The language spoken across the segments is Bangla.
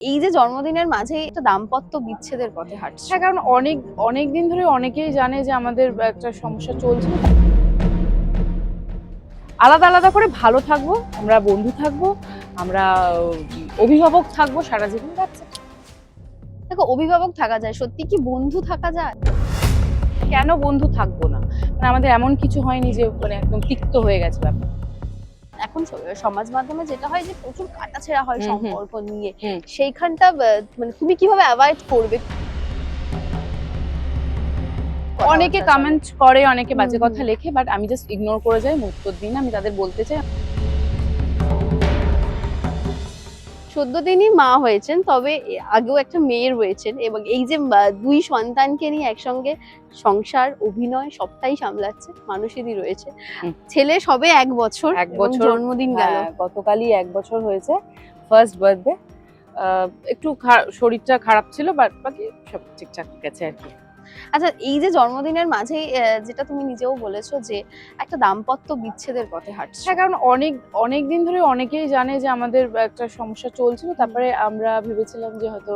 এই যে জন্মদিনের মাঝে একটা দাম্পত্য বিচ্ছেদের পথে হাঁটছে। হ্যাঁ, কারণ অনেক দিন ধরে অনেকেই জানে যে আমাদের একটা সমস্যা চলছে। আলাদা আলাদা করে ভালো থাকবো, আমরা বন্ধু থাকবো, আমরা অভিভাবক থাকবো সারা জীবন। যাচ্ছে দেখো, অভিভাবক থাকা যায়, সত্যি কি বন্ধু থাকা যায়? কেন বন্ধু থাকবো না? মানে আমাদের এমন কিছু হয়নি যে মানে একদম তিক্ত হয়ে গেছে ব্যাপার। এখন সমাজ মাধ্যমে যেটা হয় যে প্রচুর কাটাছেঁড়া হয় সম্পর্ক নিয়ে। হুম। সেইখানটা মানে তুমি কিভাবে অ্যাভয়েড করবে? অনেকে কমেন্ট করে, অনেকে বাজে হুম, কথা লেখে, বাট আমি জাস্ট ইগনোর করে যাই, উত্তর দিই না। আমি তাদের বলতে চাই, সদ্য দিনই মা হয়েছেন, তবে আগেও একটা মেয়ে রয়েছেন এবং এই যে দুই সন্তানকে নিয়ে একসঙ্গে সংসার, অভিনয় সবটাই সামলাচ্ছে মানুষেরই রয়েছে। হুম। ছেলে সবে 1 বছর, 1 এবং বছর, জন্মদিন গেল। হ্যাঁ, গতকালই 1 বছর হয়েছে, ফার্স্ট বার্থডে। একটু শরীরটা খারাপ ছিল, বাট বাকি সব ঠিকঠাক গেছে আর কি। আচ্ছা, এই যে জন্মদিনের মাঝেই যেটা তুমি নিজেও বলেছো যে একটা দাম্পত্য বিচ্ছেদের পথে হাঁটছে। হ্যাঁ, কারণ অনেক দিন ধরে অনেকেই জানে যে আমাদের একটা সমস্যা চলছিল। তারপরে আমরা ভেবেছিলাম যে হয়তো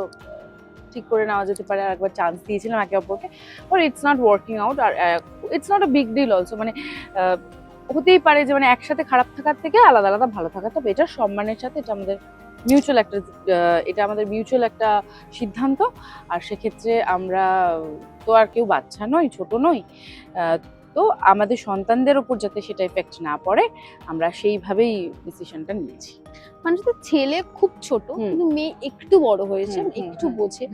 ঠিক করে নেওয়া যেতে পারে, আর একবার চান্স দিয়েছিলাম একে অপরকে। But it's not working out. আর it's not a big deal also. মানে আহ, হতেই পারে যে মানে একসাথে খারাপ থাকার থেকে আলাদা আলাদা ভালো থাকাটা বেটার, সম্মানের সাথে। এটা আমাদের মিউচুয়াল একটা সিদ্ধান্ত। আর সেক্ষেত্রে আমরা তো আর কেউ বাচ্চা নই, ছোট নই। তো আমাদের সন্তানদের উপর যাতে সেটা এফেক্ট না পড়ে, আমরা সেইভাবেই ডিসিশনটা নিয়েছি। মানে তো ছেলে খুব ছোট, কিন্তু মেয়ে একটু বড় হয়েছে, একটু বোঝে।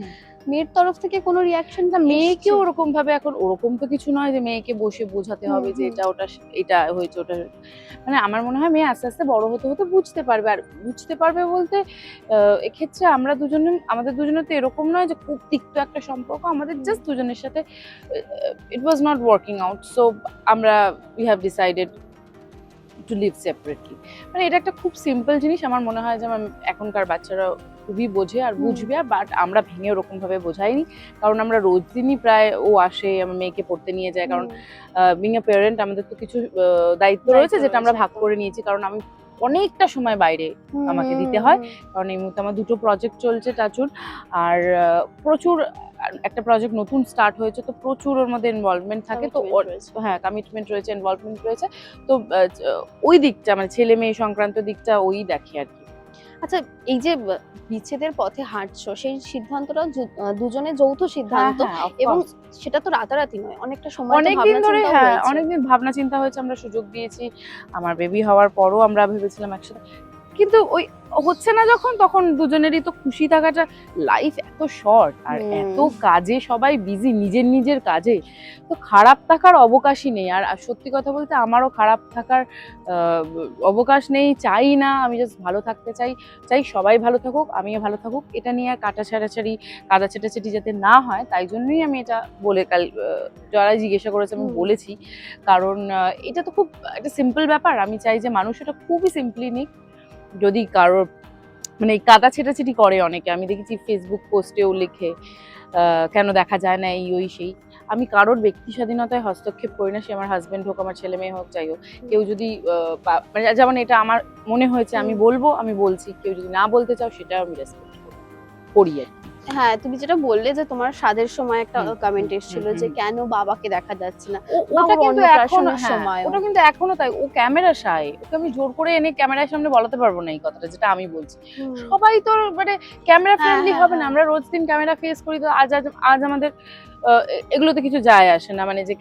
মেয়ের তরফ থেকে কোনো রিয়াকশন? না, মেয়েকেও ওরকম ভাবে, এখন ওরকম তো কিছু নয় যে মেয়েকে বসে বোঝাতে হবে যে এটা ওটা এটা হয়েছে ওটা হয়েছে। মানে আমার মনে হয় মেয়ে আস্তে আস্তে বড় হতে হতে বুঝতে পারবে। আর বুঝতে পারবে বলতে এক্ষেত্রে আমাদের দুজনের তো এরকম নয় যে খুব তিক্ত একটা সম্পর্ক। আমাদের জাস্ট দুজনের সাথে it was not working out, so আমরা we have decided to live separately. মানে এটা একটা খুব সিম্পল জিনিস। আমার মনে হয় যে এখনকার বাচ্চারা খুবই বোঝে আর বুঝবে। বাট আমরা ভেঙে ওরকম ভাবে বোঝাইনি, কারণ আমরা রোজ দিনই প্রায় ও আসে, আমার মেয়েকে পড়তে নিয়ে যায়। কারণ বিং এ প্যারেন্ট আমাদের তো কিছু দায়িত্ব রয়েছে যেটা আমরা ভাগ করে নিয়েছি। কারণ আমি অনেকটা সময় বাইরে আমাকে দিতে হয়, কারণ এই মুহূর্তে আমার 2টো প্রজেক্ট চলছে টাচুর। আর প্রচুর একটা প্রজেক্ট নতুন স্টার্ট হয়েছে, তো প্রচুর ওর মধ্যে ইনভলভমেন্ট থাকে। তো হ্যাঁ, কমিটমেন্ট রয়েছে, ইনভলভমেন্ট রয়েছে। তো ওই দিকটা মানে ছেলে মেয়ে সংক্রান্ত দিকটা ওই দেখে আর কি। আচ্ছা, এই যে বিচ্ছেদের পথে হাঁটছো, সেই সিদ্ধান্তটাও দুজনের যৌথ সিদ্ধান্ত, এবং সেটা তো রাতারাতি নয়, অনেকটা সময় অনেকদিন ধরে, হ্যাঁ, অনেকদিন ভাবনা চিন্তা হয়েছে, আমরা সুযোগ দিয়েছি। আমার বেবি হওয়ার পরও আমরা ভেবেছিলাম একসাথে, কিন্তু ওই হচ্ছে না যখন, তখন দুজনেরই তো খুশি থাকাটা। লাইফ এত শর্ট, আর এত কাজে সবাই বিজি নিজের কাজে, তো খারাপ থাকার অবকাশই নেই। আর সত্যি কথা বলতে আমারও খারাপ থাকার অবকাশ নেই, চাই না। আমি জাস্ট ভালো থাকতে চাই সবাই ভালো থাকুক, আমিও ভালো থাকুক। এটা নিয়ে আর কাটা ছেটাছেটি যাতে না হয়, তাই জন্যই আমি এটা বলে কাল যারা জিজ্ঞাসা করেছে আমি বলেছি। কারণ এটা তো খুব একটা সিম্পল ব্যাপার। আমি চাই যে মানুষ এটা খুবই সিম্পলি নিক। যদি কারোর মানে কাদা ছেটাছেটি করে অনেকে, আমি দেখেছি ফেসবুক পোস্টেও লিখে কেন দেখা যায় না এই ওই সেই। আমি কারোর ব্যক্তি স্বাধীনতায় হস্তক্ষেপ করি না, সে আমার হাজবেন্ড হোক, আমার ছেলে মেয়ে হোক, যাই হোক। কেউ যদি মানে যেমন এটা আমার মনে হয়েছে আমি বলবো, আমি বলছি। কেউ যদি না বলতে চাও, সেটা আমি রেসপেক্ট করি আর কি। হ্যাঁ, তুমি যেটা বললে যে তোমার স্বাদের সময় একটা কমেন্ট এসেছিল যে কেন বাবাকে দেখা যাচ্ছে না, ওটা কিন্তু এখনো তাই। ও ক্যামেরা শাই, ওকে আমি জোর করে এনে ক্যামেরার সামনে বলাতে পারবো না এই কথাটা যেটা আমি বলছি। সবাই তো মানে ক্যামেরা ফ্রেন্ডলি হবে না। আমরা রোজ দিন ক্যামেরা ফেস করি, তো আজ আমাদের এগুলোতে কিছু যায় আসে না, মানে যে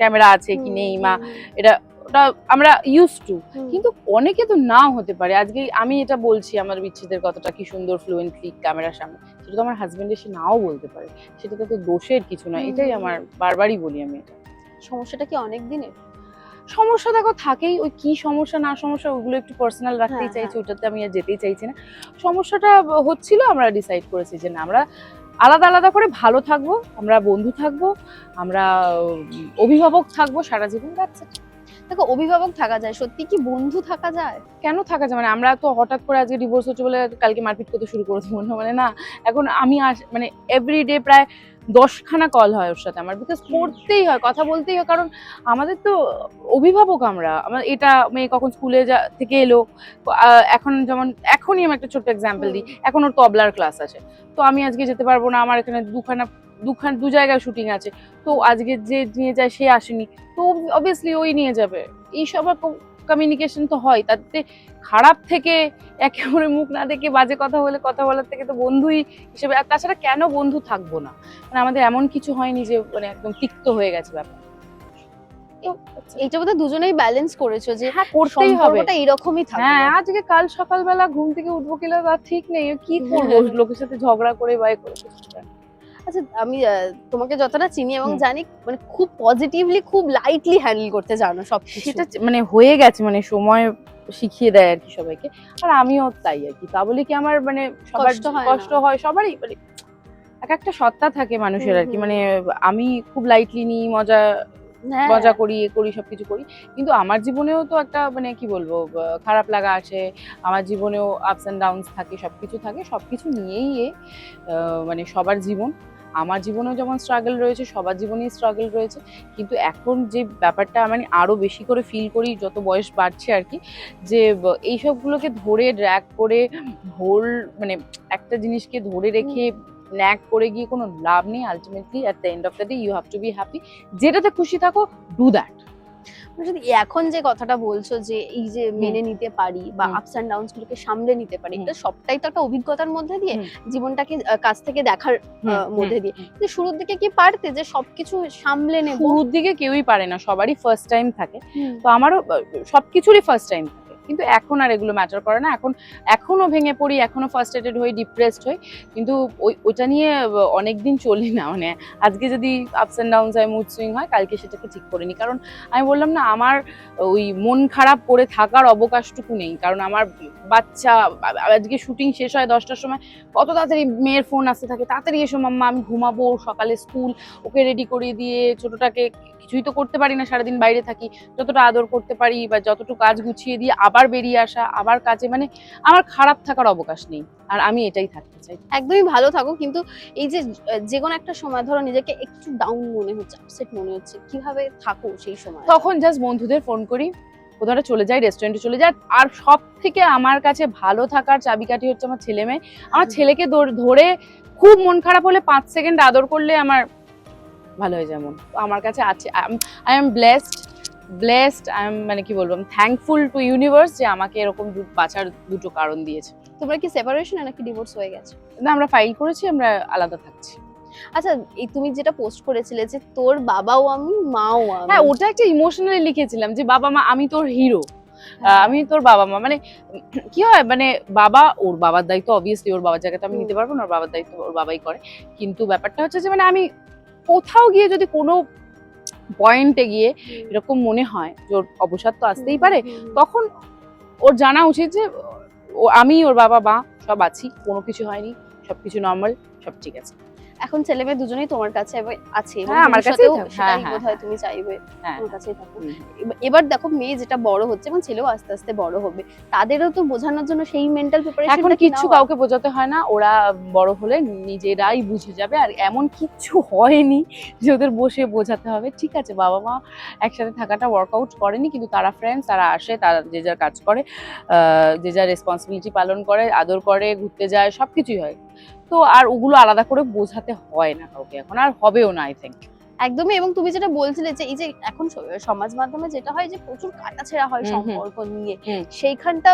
ক্যামেরা আছে কি নেই, মা এটা ওটা আমরা ইউজ টু। কিন্তু অনেকে তো নাও হতে পারে। আজকে আমি এটা বলছি আমার বিচ্ছেদের কথাটা কি সুন্দর ফ্লুয়েন্টলি ক্যামেরার সামনে, সেটা তো আমার হাজবেন্ড এসে নাও বলতে পারে। সেটা তো দোষের কিছু নয়। এটাই আমার বারবারই বলি আমি। এটা সমস্যাটা কি অনেক দিনের? সমস্যা দেখো থাকেই, ওই কি সমস্যা না সমস্যা ওগুলো একটু পার্সোনাল রাখতেই চাইছি, ওটাতে আমি আর যেতেই চাইছি না। সমস্যাটা হচ্ছিল, আমরা ডিসাইড করেছি যে না, আমরা আলাদা আলাদা করে ভালো থাকবো, আমরা বন্ধু থাকবো, আমরা অভিভাবক থাকবো সারা জীবন। যাচ্ছে দেখো, অভিভাবক থাকা যায়, সত্যি কি বন্ধু থাকা যায়? কেন থাকা যায়? মানে আমরা তো হঠাৎ করে আজকে ডিভোর্স হচ্ছে বলে কালকে মারপিট করতে শুরু করেছি মনে, মানে না। এখন আমি মানে এভরিডে প্রায় 10খানা কল হয় ওর সাথে আমার, বিকজ করতেই হয়, কথা বলতেই হয়, কারণ আমাদের তো অভিভাবক আমরা। আমার এটা মেয়ে কখন স্কুলে থেকে এলো, এখন যেমন এখনই আমি একটা ছোট্ট এক্সাম্পল দিই, এখন ওর তবলার ক্লাস আছে, তো আমি আজকে যেতে পারবো না, আমার এখানে দু জায়গায় শুটিং আছে, তো আজকে যে নিয়ে যায় সে আসেনি, তো অবভিয়াসলি ওই নিয়ে যাবে। এইসব কমিউনিকেশন তো হয়, তাতে খারাপ থেকে একেবারে মুখ না দেখে বাজে কথা বলার থেকে তো বন্ধুই হিসেবে। আর তাছাড়া কেন বন্ধু থাকবো না, মানে আমাদের এমন কিছু হয়নি যে মানে একদম তিক্ত হয়ে গেছে ব্যাপার। এইটা বোধহয় দুজনেই ব্যালেন্স করেছো যে হ্যাঁ, করতেই হবে। সম্পর্কটা এরকমই থাকবে। হ্যাঁ, আজকে কাল সকালবেলা ঘুম থেকে উঠবো কিনা তার ঠিক নেই, কি করবো লোকের সাথে ঝগড়া করে বাই করে। আচ্ছা, আমি তোমাকে যতটা চিনি এবং হুম। জানি, মানে খুব পজিটিভলি, খুব লাইটলি হ্যান্ডেল করতে জানো সবকিছু। সেটা মানে হয়ে গেছে, মানে সময় শিখিয়ে দেয় আর কি সবাইকে, আর আমিও তাই আর কি। তা বলে কি আমার মানে সবার কষ্ট হয়, সবারই মানে এক একটা সত্তা থাকে মানুষের আর কি, মানে আমি খুব লাইটলি নিই, মজা করি, এ করি, সবকিছু করি, কিন্তু আমার জীবনেও তো একটা মানে কি বলবো খারাপ লাগা আছে, আমার জীবনেও আপস এন্ড ডাউনস থাকে, সবকিছু থাকে, সবকিছু নিয়েই মানে সবার জীবন। আমার জীবনেও যেমন স্ট্রাগল রয়েছে, সবার জীবনেই স্ট্রাগল রয়েছে, কিন্তু এখন যে ব্যাপারটা মানে আরো বেশি করে ফিল করি যত বয়স বাড়ছে আর কি, যে এইসবগুলোকে ধরে ড্র্যাগ করে মানে একটা জিনিসকে ধরে রেখে ন্যাক করে গিয়ে কোনো লাভ নেই। Ultimately at the end of the day you have to be happy, যেটাতে খুশি থাকো, ডু দ্যাট। যদি এখন যে কথাটা বলছো যে এই যে মেনে নিতে পারি বা আপস এন্ড ডাউনস গুলোকে সামলে নিতে পারি, এটা সবটাই তো একটা অভিজ্ঞতার মধ্যে দিয়ে, জীবনটাকে কাছ থেকে দেখার মধ্যে দিয়ে। কিন্তু শুরুর দিকে কি পারতে যে সবকিছু সামলে নেব? শুরুর দিকে কেউই পারে না, সবারই ফার্স্ট টাইম থাকে, তো আমারও সবকিছুরই ফার্স্ট টাইম থাকে, কিন্তু এখন আর এগুলো ম্যাটার করে না। এখনো ভেঙে পড়ি, এখনো ফার্স্ট্রেটেড হই, ডিপ্রেসড হই, কিন্তু ওইটা নিয়ে অনেকদিন চলি না। মানে আজকে যদি আপস এন্ড ডাউনস হয়, মুড সুইং হয়, কালকে সেটাকে ঠিক করে নি, কারণ আমি বললাম না, আমার ওই মন খারাপ করে থাকার অবকাশটুকু নেই, কারণ আমার বাচ্চা, আজকে শুটিং শেষ হয় 10টার সময়, কত তাড়াতাড়ি মেয়ের ফোন আসতে থাকে, তাড়াতাড়ি এসো মাম্মা, আমি ঘুমাবো, সকালে স্কুল, ওকে রেডি করে দিয়ে, ছোটটাকে কিছুই তো করতে পারি না, সারাদিন বাইরে থাকি, যতটা আদর করতে পারি বা যতটুকু কাজ গুছিয়ে দিয়ে আবার বেরিয়ে আসা, আবার কাজে, মানে আমার খারাপ থাকার অবকাশ নেই, আর আমি এটাই থাকতে চাই। একদমই ভালো থাকো, কিন্তু এই যে যে কোনো একটা সময় ধরো নিজেকে একটু ডাউন মনে হচ্ছে, আপসেট মনে হচ্ছে, কিভাবে থাকো সেই সময়? তখন জাস্ট বন্ধুদের ফোন করি, কোথাও চলে যাই, রেস্টুরেন্টে চলে যাই, আর সব থেকে আমার কাছে ভালো থাকার চাবিকাঠি হচ্ছে আমার ছেলে মেয়ে। আমার ছেলেকে ধরে খুব মন খারাপ হলে 5 সেকেন্ড আদর করলে আমার ভালো হয়ে যায় মন। তো আমার কাছে আছে, I am blessed, I am মানে কি বলবো, থ্যাঙ্কফুল টু ইউনিভার্স যে আমাকে এরকম বাঁচার দুটো কারণ দিয়েছে। তোমরা কি সেপারেশন নাকি ডিভোর্স হয়ে গেছে? না, আমরা ফাইল করেছি, আমরা আলাদা থাকছি। আচ্ছা, এই তুমি যেটা পোস্ট করেছিলে যে তোর বাবাও আমি, মাও আমি, হ্যাঁ, ওটা একটা ইমোশনালি লিখেছিলাম যে বাবা মা, আমি তোর হিরো, আমি তোর বাবা মা। মানে কি হয়, মানে ওর বাবার দায়িত্ব অবভিয়াসলি, ওর বাবার জায়গাটা আমি নিতে পারবো না, ওর বাবার দায়িত্ব ওর বাবাই করে, কিন্তু ব্যাপারটা হচ্ছে যে মানে আমি কোথাও গিয়ে যদি কোনো পয়েন্টে গিয়ে এরকম মনে হয় যে ওর অবসাদ তো আসতেই পারে, তখন ওর জানা উচিত যে আমি, ওর বাবা মা সব আছি, কোনো কিছু হয়নি, সবকিছু নর্মাল, সব ঠিক আছে। এখন ছেলে মেয়ে দুজনেই তোমার কাছে আছে, এবং আমার কাছেই থাকবে, সেটাই বোধহয় তুমি চাইবে হ্যাঁ, তোমার কাছেই থাকো। এবার দেখো মেয়ে যেটা বড় হচ্ছে এবং ছেলেও আস্তে আস্তে বড় হবে, তাদেরও তো বোঝানোর জন্য সেই মেন্টাল প্রিপারেশন এখন কিচ্ছু কাউকে বোঝাতে হয় না, ওরা বড় হলে নিজেরাই বুঝে যাবে, আর এমন কিচ্ছু হয়নি যে ওদের বসে বোঝাতে হবে। ঠিক আছে, বাবা মা একসাথে থাকাটা ওয়ার্কআউট করেনি, কিন্তু তারা ফ্রেন্ডস, তারা আসে, তারা যে যার কাজ করে, যে যার রেসপন্সিবিলিটি পালন করে, আদর করে, ঘুরতে যায়, সবকিছুই হয়। তো আর ওগুলো আলাদা করে বোঝাতে হয় না কাউকে, এখন আর হবেও না, আই থিঙ্ক। একদমই। এবং তুমি যেটা বলছিলে যে এই যে এখন সমাজ মাধ্যমে যেটা হয় যে প্রচুর কাটাছেঁড়া হয় সম্পর্ক নিয়ে, সেইখানটা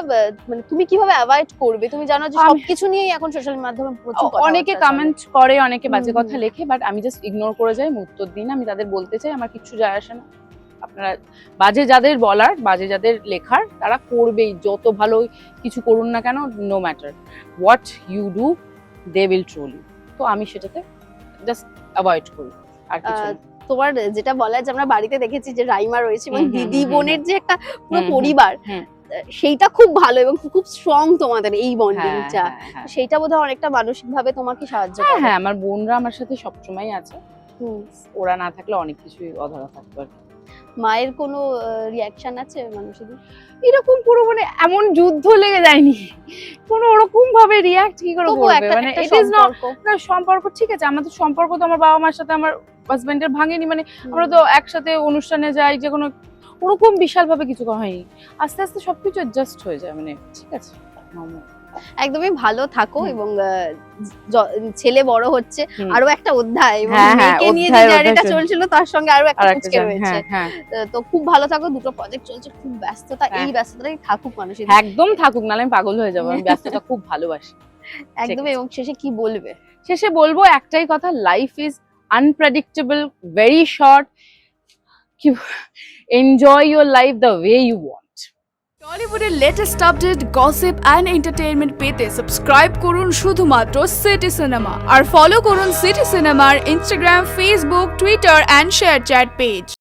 মানে তুমি কিভাবে অ্যাভয়েড করবে? তুমি জানো যে সবকিছু নিয়েই এখন সোশ্যাল মাধ্যমে প্রচুর কথা, অনেকে কমেন্ট করে, অনেকে বাজে কথা লেখে, বাট আমি জাস্ট ইগনোর করে যাই, উত্তর দিই না। আমি তাদের বলতে চাই আমার কিচ্ছু যায় আসে না, আপনারা বাজে যাদের বলার, বাজে যাদের লেখার, তারা করবেই, যত ভালো কিছু করুন না কেন, no matter what you do, they will troll you. তো আমি সেটাতে জাস্ট অ্যাভয়েড করি, আর কিছু না। তোমার যেটা বলা যে আমরা বাড়িতে দেখেছি যে রাইমা রয়েছে এবং দিদি বোনের যে একটা পুরো পরিবার, সেইটা খুব ভালো এবং খুব স্ট্রং তোমাদের এই বন্ডিংটা, সেইটা বোধহয় অনেকটা মানসিক ভাবে তোমাকে সাহায্য করে। হ্যাঁ, আমার বোনরা আমার সাথে সবসময় আছে, ওরা না থাকলে অনেক কিছুই অধরা থাকতো আর কি। মায়ের কোনো রিয়াকশন আছে মানুষের? এরকম পুরো মানে এমন যুদ্ধ লেগে যায়নি, কোনো ওরকম ভাবে রিয়াক্ট কি করে তবুও করবে, একটা মানে একটা ইট ইজ নট সম্পর্ক। না সম্পর্ক। ঠিক আছে, আমাদের সম্পর্ক তো আমার বাবা মার সাথে আমার হাজবেন্ডের ভাঙেনি, মানে আমরা তো একসাথে অনুষ্ঠানে যাই, যে কোনো ওরকম বিশাল ভাবে কিছু হয়নি। আস্তে আস্তে সবকিছু অ্যাডজাস্ট হয়ে যায়, মানে ঠিক আছে normal। একদমই ভালো থাকো হুম। এবং ছেলে বড় হচ্ছে, হুম। আরো একটা অধ্যায়, এবং হ্যাঁ, হ্যাঁ, মেয়েকে নিয়ে যে অধ্যায়, জার্নিটা অধ্যায় চলছিল তার সঙ্গে আরো একটা আরেকটা কুচকে রয়েছে। হ্যাঁ। তো খুব ভালো থাকো, দুটো প্রজেক্ট চলছে, খুব ব্যস্ততা, হ্যাঁ। এই ব্যস্ততাই থাকুক মানুষের। একদম থাকুক, নাহলে আমি পাগল হয়ে যাবো, আমি ব্যস্ততা খুব ভালোবাসি। একদমই। এবং শেষে কি বলবে? শেষে বলবো একটাই কথা, life is unpredictable, very short, enjoy your life the way you want. টলিউডের latest update, gossip and entertainment পেতে সাবস্ক্রাইব করুন শুধুমাত্র সিটি সিনেমা, আর ফলো করুন সিটি সিনেমার Instagram, Facebook, Twitter and ShareChat page.